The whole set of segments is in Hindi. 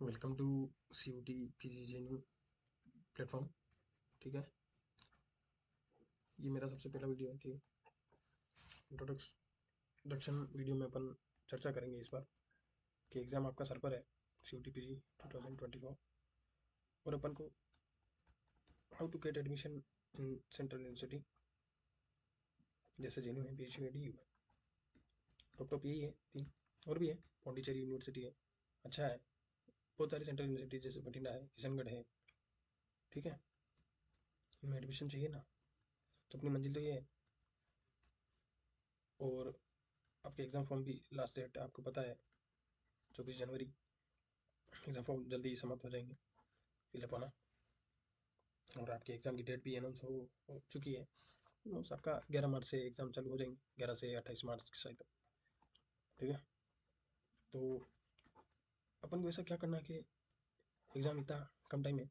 Welcome to CUT PGJNU platform. ठीक है, ये मेरा सबसे पहला वीडियो है। ठीक है, इंट्रोडक्शन वीडियो में अपन चर्चा करेंगे इस बार कि एग्ज़ाम आपका सर पर है, CUT PG 2024, और अपन को how to get admission in central university जैसे JNU है, PGU है, DU है। टॉप यही है तीन, और भी है। पौंडीचेरी यूनिवर्सिटी है, अच्छा है। बहुत सारी सेंट्रल यूनिवर्सिटी जैसे बठिंडा है, किशनगढ़ है। ठीक है, इनमें एडमिशन चाहिए ना, तो अपनी मंजिल तो ये है। और आपके एग्ज़ाम फॉर्म भी लास्ट डेट आपको पता है 24 जनवरी। एग्ज़ाम फॉर्म जल्दी ही समाप्त हो जाएंगे फिलअप होना, और आपके एग्ज़ाम की डेट भी अनाउंस हो चुकी है। बस आपका 11 मार्च से एग्ज़ाम चालू हो जाएंगे, 11 से 28 मार्च की शायद तक। ठीक है, तो अपन को ऐसा क्या करना है कि एग्ज़ाम इतना कम टाइम है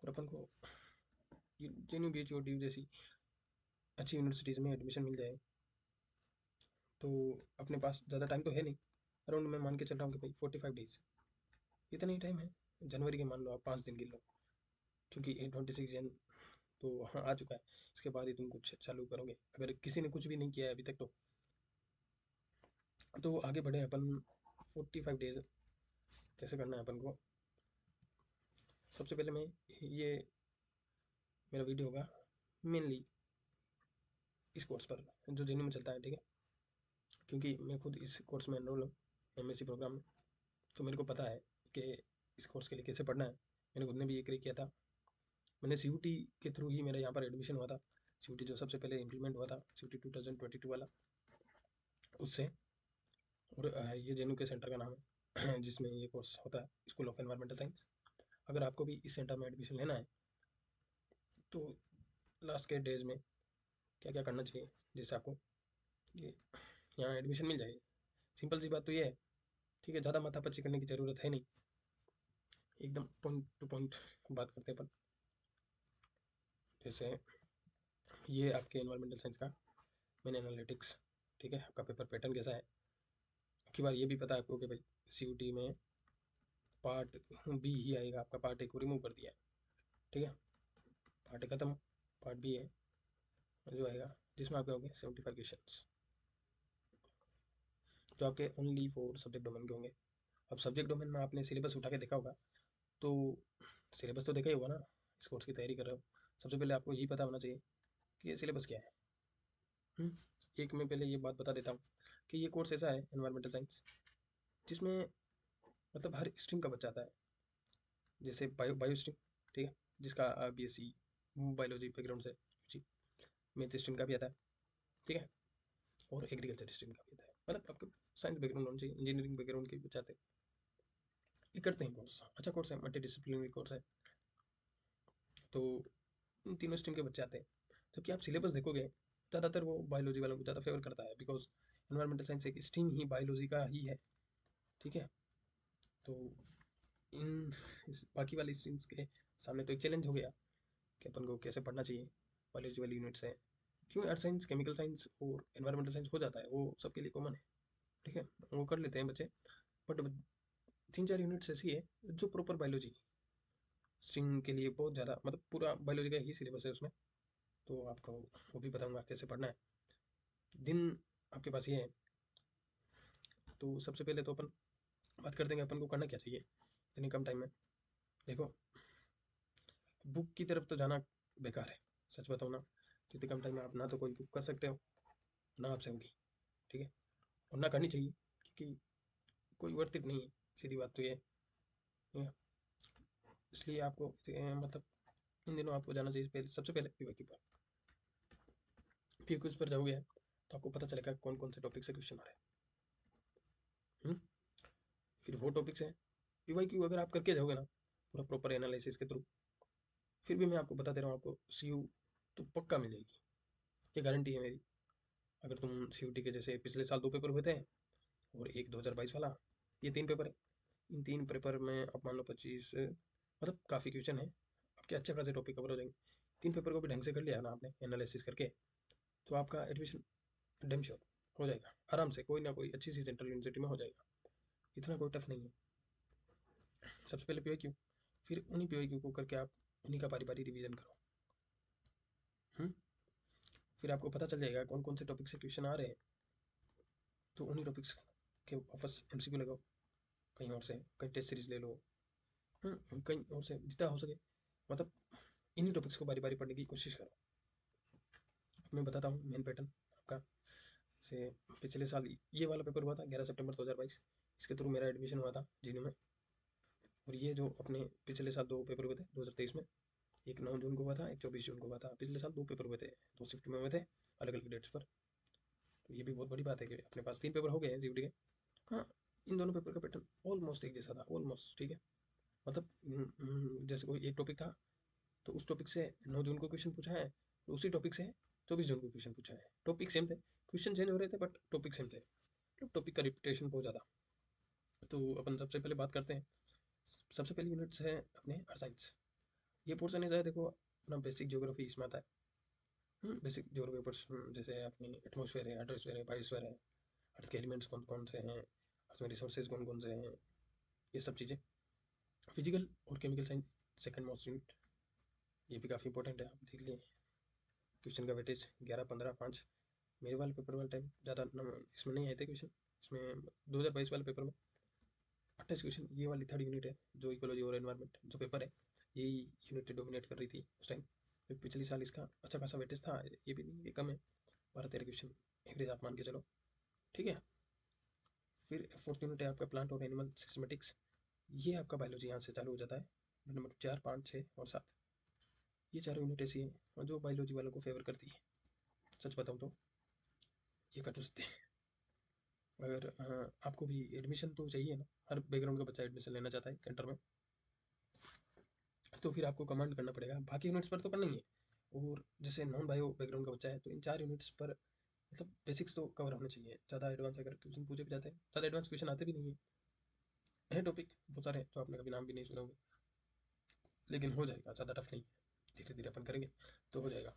और अपन को JNU BHU DU जैसी अच्छी यूनिवर्सिटीज़ में एडमिशन मिल जाए। तो अपने पास ज़्यादा टाइम तो है नहीं, अराउंड मैं मान के चल रहा हूँ कि भाई 45 डेज इतना ही टाइम है। जनवरी के मान लो आप 5 दिन गिन लो, क्योंकि 26 जन तो हाँ आ चुका है। इसके बाद ही तुम कुछ चालू करोगे, अगर किसी ने कुछ भी नहीं किया है अभी तक तो आगे बढ़े अपन। 45 डेज कैसे करना है अपन को, सबसे पहले मैं ये मेरा वीडियो होगा मेनली इस कोर्स पर जो JNU में चलता है। ठीक है, क्योंकि मैं खुद इस कोर्स में एनरोल हूँ, MSc प्रोग्राम में। तो मेरे को पता है कि इस कोर्स के लिए कैसे पढ़ना है। मैंने खुद ने भी ये क्लिक किया था। मैंने CUT के थ्रू ही मेरा यहाँ पर एडमिशन हुआ था। CUT जो सबसे पहले इम्प्लीमेंट हुआ था, CUT 2022 वाला, उससे। और ये JNU के सेंटर का नाम है जिसमें ये कोर्स होता है, स्कूल ऑफ एनवायरमेंटल साइंस। अगर आपको भी इस सेंटर में एडमिशन लेना है तो लास्ट के डेज में क्या क्या करना चाहिए जिससे आपको ये यहाँ एडमिशन मिल जाए। सिंपल सी बात तो ये है। ठीक है, ज़्यादा माथापच्ची करने की ज़रूरत है नहीं, एकदम पॉइंट टू पॉइंट बात करते हैं अपन। जैसे ये आपके एनवायरमेंटल साइंस का मेन एनालिटिक्स। ठीक है, आपका पेपर पैटर्न कैसा है। अब की बार ये भी पता है आपको कि भाई CUT में पार्ट बी ही आएगा, आपका पार्ट ए को रिमूव कर दिया है। ठीक है, पार्ट ए खत्म, पार्ट बी है जो आएगा, जिसमें आपके होंगे 75 क्वेश्चन, जो आपके ओनली फॉर सब्जेक्ट डोमेन के होंगे। अब सब्जेक्ट डोमेन में आपने सिलेबस उठा के देखा होगा, तो सिलेबस तो देखा ही होगा ना। इस कोर्स की तैयारी कर रहे हो, सबसे पहले आपको यही पता होना चाहिए कि सिलेबस क्या है। एक मैं पहले ये बात बता देता हूँ कि ये कोर्स ऐसा है एनवायरमेंटल साइंस जिसमें मतलब हर स्ट्रीम का बच्चा आता है। जैसे बायो स्ट्रीम, ठीक है, जिसका BSc बायोलॉजी बैकग्राउंड से, जी, मैथ स्ट्रीम का भी आता है। ठीक है, और एग्रीकल्चर स्ट्रीम का भी आता है। मतलब आपके साइंस बैकग्राउंड होना चाहिए, इंजीनियरिंग बैकग्राउंड के बच्चे आते हैं, ये करते हैं कोर्स। अच्छा कोर्स है, मल्टी डिसिप्लिनरी कोर्स है। तो इन तीनों स्ट्रीम के बच्चे आते हैं। जबकि आप सिलेबस देखोगे, ज़्यादातर वो बायोलॉजी वालों को ज़्यादा फेवर करता है, बिकॉज एनवायरमेंटल साइंस एक स्ट्रीम ही बायोलॉजी का ही है। ठीक है, तो इन बाकी वाली स्ट्रीम्स के सामने तो एक चैलेंज हो गया कि अपन को कैसे पढ़ना चाहिए। बायोलॉजी वाली यूनिट्स हैं, क्यों अर्थ साइंस, केमिकल साइंस और एनवायरमेंटल साइंस हो जाता है, वो सबके लिए कॉमन है। ठीक है, वो कर लेते हैं बच्चे। बट 3-4 यूनिट्स ऐसी है जो प्रॉपर बायोलॉजी स्ट्रीम के लिए बहुत ज़्यादा, मतलब पूरा बायोलॉजी का ही सिलेबस है उसमें। तो आपको वो भी बताऊंगा कैसे पढ़ना है। दिन आपके पास ये है, तो सबसे पहले तो अपन बात करते हैं कि अपन को करना क्या चाहिए इतनी कम टाइम में। देखो, बुक की तरफ तो जाना बेकार है, सच बताओ ना। तो इतने कम टाइम में आप ना तो कोई बुक कर सकते हो, ना आपसे होगी। ठीक है, और ना करनी चाहिए, क्योंकि कोई वर्थ इट नहीं है, सीधी बात तो ये है। ठीक है? इसलिए आपको मतलब इन दिनों आपको जाना चाहिए पहले, सबसे पहले PYQ पर। PYQ पर जाओगे तो आपको पता चलेगा कौन कौन से टॉपिक से क्वेश्चन आ रहे हैं। फिर वो टॉपिक्स हैं। PYQ अगर आप करके जाओगे ना पूरा प्रॉपर एनालिसिस के थ्रू, फिर भी मैं आपको बता दे रहा हूँ, आपको CU तो पक्का मिलेगी, ये गारंटी है मेरी। अगर तुम CUT के जैसे पिछले साल 2 पेपर हुए थे और एक 2022 वाला, ये 3 पेपर है। इन 3 पेपर में आप मान लो 25, मतलब काफ़ी क्वेश्चन है, आपके अच्छे खासे टॉपिक कवर हो जाएंगे। 3 पेपर को भी ढंग से कर लिया ना आपने एनालिसिस करके, तो आपका एडमिशन डैम श्योर हो जाएगा आराम से, कोई ना कोई अच्छी सी सेंट्रल यूनिवर्सिटी में हो जाएगा। इतना कोई टफ नहीं है। सबसे पहले PYQ, फिर उन्हीं PYQ को करके आप उन्हीं का बारी बारी रिवीजन करो। फिर आपको पता चल जाएगा कौन कौन से टॉपिक से क्वेश्चन आ रहे हैं, तो उन्हीं टॉपिक्स के वापस MCQ लगाओ, कहीं और से कहीं टेस्ट सीरीज ले लो, कहीं और से जितना हो सके, मतलब इन्हीं टॉपिक्स को बारी बारी पढ़ने की कोशिश करो। अब मैं बताता हूँ मेन पैटर्न आपका। से पिछले साल ये वाला पेपर हुआ था 11 सितंबर 2022, इसके थ्रू मेरा एडमिशन हुआ था जीनू में। और ये जो अपने पिछले साल 2 पेपर हुए थे 2023 में, एक 9 जून को हुआ था, एक 24 जून को हुआ था। पिछले साल 2 पेपर हुए थे, 2 शिफ्ट में हुए थे, अलग अलग डेट्स पर। तो ये भी बहुत बड़ी बात है कि अपने पास 3 पेपर हो गए हैं CUET के। हाँ, इन दोनों पेपर का पैटर्न ऑलमोस्ट एक जैसा था, ऑलमोस्ट, ठीक है। मतलब जैसे कोई एक टॉपिक था, तो उस टॉपिक से 9 जून को क्वेश्चन पूछा है, तो उसी टॉपिक से 24 जून को क्वेश्चन पूछा है। टॉपिक सेम थे, क्वेश्चन चेंज हो रहे थे, बट टॉपिक सेम थे। तो टॉपिक का रिपीटेशन बहुत ज़्यादा। तो अपन सबसे पहले बात करते हैं। सबसे पहली यूनिट्स है अपने अर्थ साइंस। ये पोर्सन है, देखो अपना बेसिक ज्योग्राफी इसमें आता है। बेसिक ज्योग्राफी पोर्सन जैसे अपनी एटमोसफेयर है, हाइड्रोस्फेयर है, बायोस्फेयर है, अर्थ के एलिमेंट्स कौन कौन से हैं, अर्थ में रिसोर्सेज कौन कौन से हैं, ये सब चीज़ें। फिजिकल और chemical science second most unit, ये भी काफ़ी इंपॉर्टेंट है, आप देख लिए। क्वेश्चन का वेटेज 11, 15, 5। मेरे वाले पेपर वाले टाइम ज़्यादा इसमें नहीं आए थे क्वेश्चन। इसमें 2022 वाले पेपर में 28 क्वेश्चन। ये वाली थर्ड यूनिट है जो इकोलॉजी और एनवायरनमेंट जो पेपर है, यही यूनिट डोमिनेट कर रही थी उस टाइम। पिछले साल इसका अच्छा खासा वेटेज था, ये भी नहीं, ये कम है, 12-13 क्वेश्चन एवरेज आप मान के चलो, ठीक है। फिर फोर्थ यूनिट है आपका प्लांट और एनिमल सिस्टमेटिक्स। ये आपका बायोलॉजी यहाँ से चालू हो जाता है। नंबर 4, 5, 6 और 7, ये चारों यूनिट ऐसी हैं जो बायोलॉजी वालों को फेवर करती है। सच बताऊँ तो ये कर सकते हैं। अगर आपको भी एडमिशन तो चाहिए ना, हर बैकग्राउंड का बच्चा एडमिशन लेना चाहता है सेंटर में, तो फिर आपको कमांड करना पड़ेगा। बाकी यूनिट्स पर तो करना ही है। और जैसे नॉन बायो बैकग्राउंड का बच्चा है, तो इन 4 यूनिट्स पर मतलब बेसिक्स तो कवर होने चाहिए। ज़्यादा एडवांस अगर क्वेश्चन पूछे भी जाते हैं, ज़्यादा एडवांस क्वेश्चन आते भी नहीं है टॉपिक बहुत सारे जो आपने कभी नाम भी नहीं सुने होंगे, लेकिन हो जाएगा, ज़्यादा टफ नहीं है। धीरे धीरे अपन करेंगे तो हो जाएगा।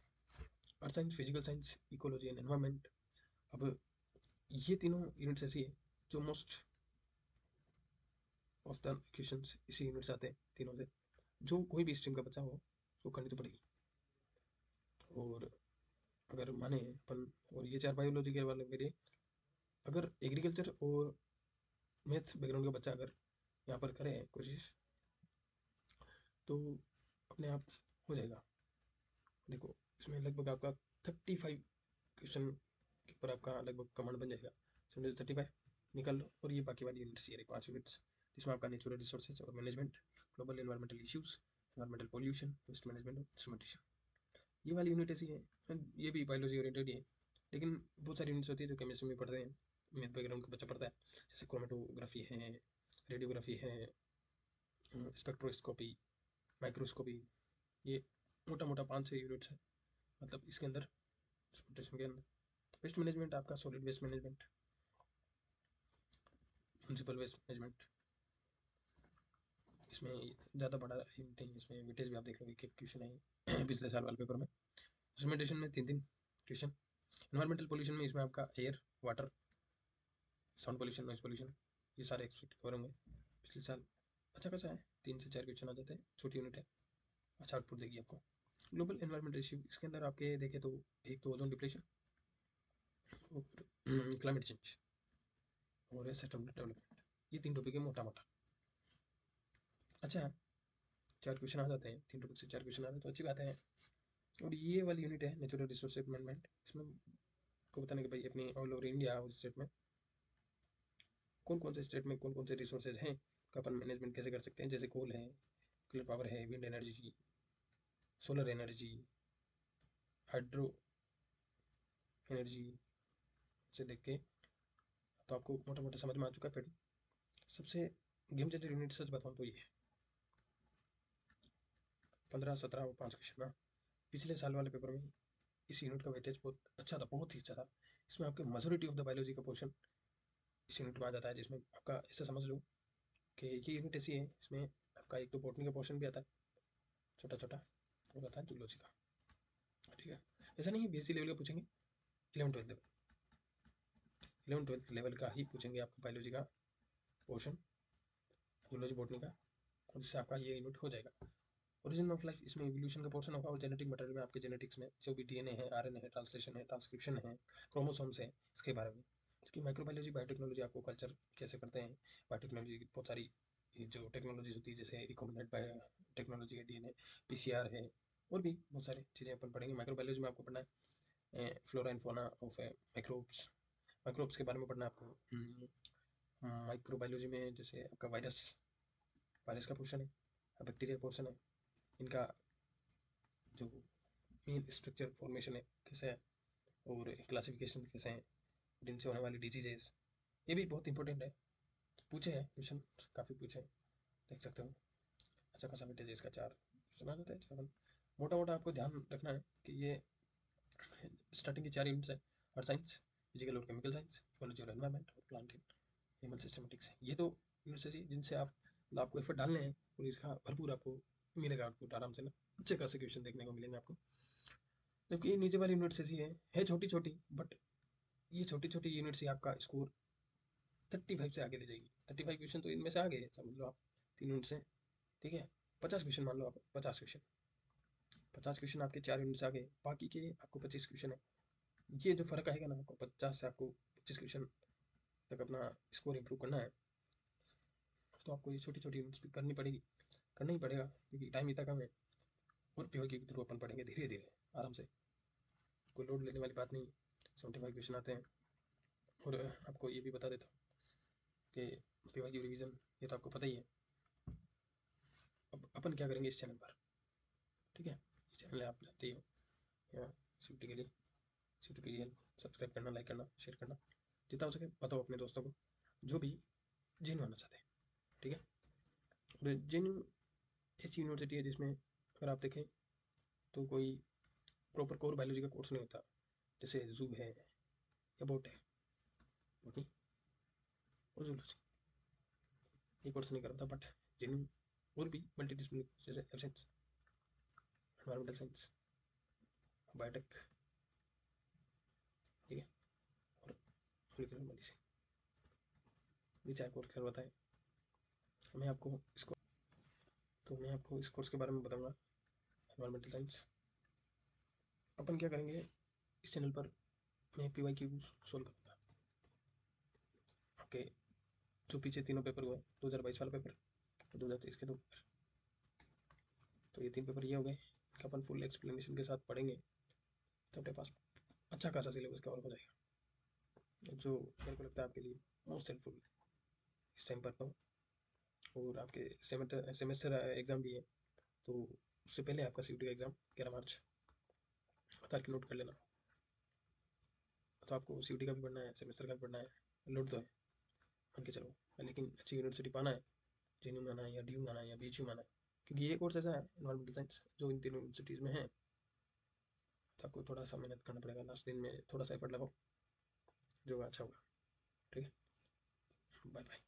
Earth science, physical science, ecology and environment. अब ये तीनों यूनिट्स ऐसी है जो मोस्ट ऑफ द क्वेश्चंस इसी यूनिट से आते हैं तीनों से, जो कोई भी स्ट्रीम का बच्चा हो उसको करनी तो पड़ेगी। और अगर माने अपन, और ये 4 बायोलॉजी के वाले मेरे, अगर एग्रीकल्चर और मैथ्स बैकग्राउंड का बच्चा अगर यहाँ पर करे कोशिश, तो अपने आप हो जाएगा। देखो इसमें लगभग आपका 35 क्वेश्चन के ऊपर आपका लगभग कमांड बन जाएगा। समझो 35 निकाल लो। और ये बाकी वाली यूनिट्स, ये 5 यूनिट्स, जिसमें आपका नेचुरल रिसोर्सेज और management, global environmental issues, environmental pollution, waste management और इंस्ट्रूमेंटेशन, ये वाली यूनिट ऐसी है। ये भी बायोलॉजी ओरिएंटेड ही है, लेकिन बहुत सारी यूनिट्स होती है जो केमिस्ट्री में पढ़ते हैं, मैथ बैकग्राउंड का बच्चा पढ़ता है, जैसे क्रोमेटोग्राफी है, रेडियोग्राफी है, स्पेक्ट्रोस्कोपी, माइक्रोस्कोपी। ये मोटा मोटा 5-6 यूनिट्स है मतलब इसके अंदर, ट्रांसपोर्टेशन के अंदर। वेस्ट मैनेजमेंट आपका solid waste management, municipal waste management, इसमें ज़्यादा बड़ा नहीं, इसमें वेटेज भी आप देख लो, एक एक क्वेश्चन है पिछले साल वाले पेपर में। इंस्ट्रूमेंटेशन में 3-3 क्वेश्चन। एनवायरमेंटल पोल्यूशन में इसमें आपका air, water, sound pollution, noise pollution, ये सारे एक्सपेक्ट कवर होंगे। पिछले साल अच्छा खासा है, 3 से 4 क्वेश्चन आ जाते हैं, छोटी यूनिट है, अच्छा आउटपुट देगी आपको। ग्लोबल एनवायरमेंटल इश्यू, इसके अंदर आपके देखें तो एक तो ओजोन डिप्लेशन और क्लाइमेट चेंज और सस्टेनेबल डेवलपमेंट, ये 3 टॉपिक है मोटा मोटा। अच्छा है, 4 क्वेश्चन आ जाते हैं, 3 टॉपिक से 4 क्वेश्चन आ रहे हैं तो अच्छी बात है। और ये वाली यूनिट है नेचुरल रिसोर्स मैनेजमेंट, इसमें को बताने कि भाई अपनी ऑल ओवर इंडिया उस स्टेट में कौन कौन से स्टेट में कौन कौन से रिसोर्सेज हैं, का अपन मैनेजमेंट कैसे कर सकते हैं। जैसे कोल है, न्यूक्लियर पावर है, wind energy, solar energy, hydro energy, से देख के तो आपको मोटा मोटा समझ में आ चुका है। फिर सबसे गेम चेंजर यूनिट सच बताऊँ तो ये है 15, 17 और 5 क्वेश्चन ना। पिछले साल वाले पेपर में इस यूनिट का वेटेज बहुत अच्छा था, बहुत ही अच्छा था। इसमें आपके मेजोरिटी ऑफ द बायोलॉजी का पोर्शन इस यूनिट में आ जाता है, जिसमें आपका ऐसा समझ लो कि ये यूनिट ऐसी है, इसमें आपका एक तो बॉटनी का पोर्शन भी आता है छोटा छोटा, और आता है जूलॉजी का, ठीक है। ऐसा नहीं है BSc लेवल का पूछेंगे, 11th 12th लेवल का ही पूछेंगे आपका बायोलॉजी का पोर्शन, जूलॉजी बॉटनी का। और इससे आपका ये यूनिट हो जाएगा। ओरिजिन ऑफ लाइफ इसमें इवोल्यूशन का पोर्शन होगा और जेनेटिक मटेरियल में आपके जेनेटिक्स में जो भी डीएनए है, आरएनए है, ट्रांसलेशन है, ट्रांसक्रिप्शन है, क्रोमोसोम्स है, इसके बारे में। क्योंकि माइक्रोबायोलॉजी बायोटेक्नोलॉजी आपको कल्चर कैसे करते हैं, बायोटेक्नोलॉजी की बहुत सारी ये जो टेक्नोलॉजीज होती है, जैसे रिकॉम्बिनेंट बायोटेक्नोलॉजी है, डीएनए, पीसीआर है, और भी बहुत सारी चीज़ें अपन पढ़ेंगे। माइक्रोबायोलॉजी में आपको पढ़ना है flora and fauna of microbes, microbes के बारे में पढ़ना है आपको। माइक्रोबायोलॉजी में जैसे आपका वायरस, वायरस का पोर्शन है, बैक्टीरिया पोर्शन है, इनका जो मेन स्ट्रक्चर फॉर्मेशन है कैसे है, और क्लासिफिकेशन कैसे हैं, जिनसे होने वाली डिजीजेस, ये भी बहुत इंपॉर्टेंट है। पूछे हैं क्वेश्चन, काफ़ी पूछे हैं, देख सकते हो। अच्छा खासा वेटेज है इसका, 4 सुना जाता है 4। मोटा मोटा आपको ध्यान रखना है कि ये स्टार्टिंग की 4 यूनिट्स है। अर्थ साइंस, फिजिकल और केमिकल साइंस, इकोलॉजी और एनवायरमेंट, और प्लांट एंड एनिमल सिस्टमेटिक्स है। ये तो यूनिट्स है जिनसे आप मतलब आपको एफर्ट डालने हैं, और इसका भरपूर आपको मिलेगा आउटपुट आराम से ना, अच्छे खासे क्वेश्चन देखने को मिलेंगे आपको। जबकि नीचे वाली यूनिट्स ऐसी है छोटी छोटी, बट ये छोटी छोटी यूनिट्स ही आपका स्कोर 35 से आगे ले जाएगी। 35 क्वेश्चन तो इनमें से आ गए समझ लो आप, 3 यूनिट से, ठीक है। 50 क्वेश्चन मान लो आप, 50 क्वेश्चन, 50 क्वेश्चन आपके 4 यूनिट से आ गए, बाकी के आपको 25 क्वेश्चन है। ये जो फर्क आएगा ना, आपको 50 से आपको 25 क्वेश्चन तक अपना स्कोर इंप्रूव करना है, तो आपको ये छोटी छोटी यूनिट्स भी करनी पड़ेगी, करना ही पड़ेगा, क्योंकि टाइम इतना कम है। और पीओ के थ्रू अपन पढ़ेंगे धीरे धीरे आराम से, कोई लोड लेने वाली बात नहीं। 75 क्वेश्चन आते हैं। और आपको ये भी बता देता हूँ कि पीओ की रिवीजन ये तो आपको पता ही है। अब अपन क्या करेंगे इस चैनल पर, ठीक है, ये चैनल आप जानते ही हो, यहाँ स्विफ्ट के लिए, स्विफ्ट पीजीएल, सब्सक्राइब करना, लाइक करना, शेयर करना, जितना हो सके बताओ अपने दोस्तों को जो भी जेन्यू आना चाहते हैं, ठीक है। और जेन्यू ऐसी यूनिवर्सिटी है जिसमें अगर आप देखें तो कोई प्रॉपर कोर बायोलॉजी का कोर्स नहीं होता, जैसे जू है या बोट है, बोटनी और जूलॉजी, ये कोर्स नहीं करता। बट जेन्यू और भी मल्टी डिसिप्लिनरी कोर्स जैसे life science, environmental science, biotech, ठीक है, और मोलिकुलर मेडिसिन, ये 4 कोर्स करवाता है। मैं आपको इसको तो मैं आपको इस कोर्स के बारे में बताऊंगा, एनवायरमेंटल साइंस। अपन क्या करेंगे इस चैनल पर, मैं पीवाई क्यू सोल्व करूँगा आपके जो पीछे तीनों पेपर हुए, 2022 वाला पेपर और 2023 के 2 पेपर, तो ये 3 पेपर ये हो गए, इनका अपन फुल एक्सप्लेनेशन के साथ पढ़ेंगे, तो अपने पास अच्छा खासा सिलेबस कवर हो जाएगा, जो मेरे को लगता है आपके लिए मोस्ट हेल्पफुल इस टाइम पर। तो और आपके सेमेस्टर एग्ज़ाम भी है, तो उससे पहले आपका सीयूटी का एग्ज़ाम 11 मार्च, तारीख नोट कर लेना। तो आपको सीयूटी का भी पढ़ना है, सेमेस्टर का भी पढ़ना है, लोड तो है मान के चलो, लेकिन अच्छी यूनिवर्सिटी पाना है, जेन्यू में आना है या डी में आना है या बीच में आना है, क्योंकि ये कोर्स ऐसा है एनवायरमेंटल साइंस जो इन तीनों यूनिवर्सिटीज़ में है। तो आपको थोड़ा सा मेहनत करना पड़ेगा, लास्ट दिन में थोड़ा सा एफर्ट लगाओ, जो अच्छा होगा, ठीक है। Bye bye.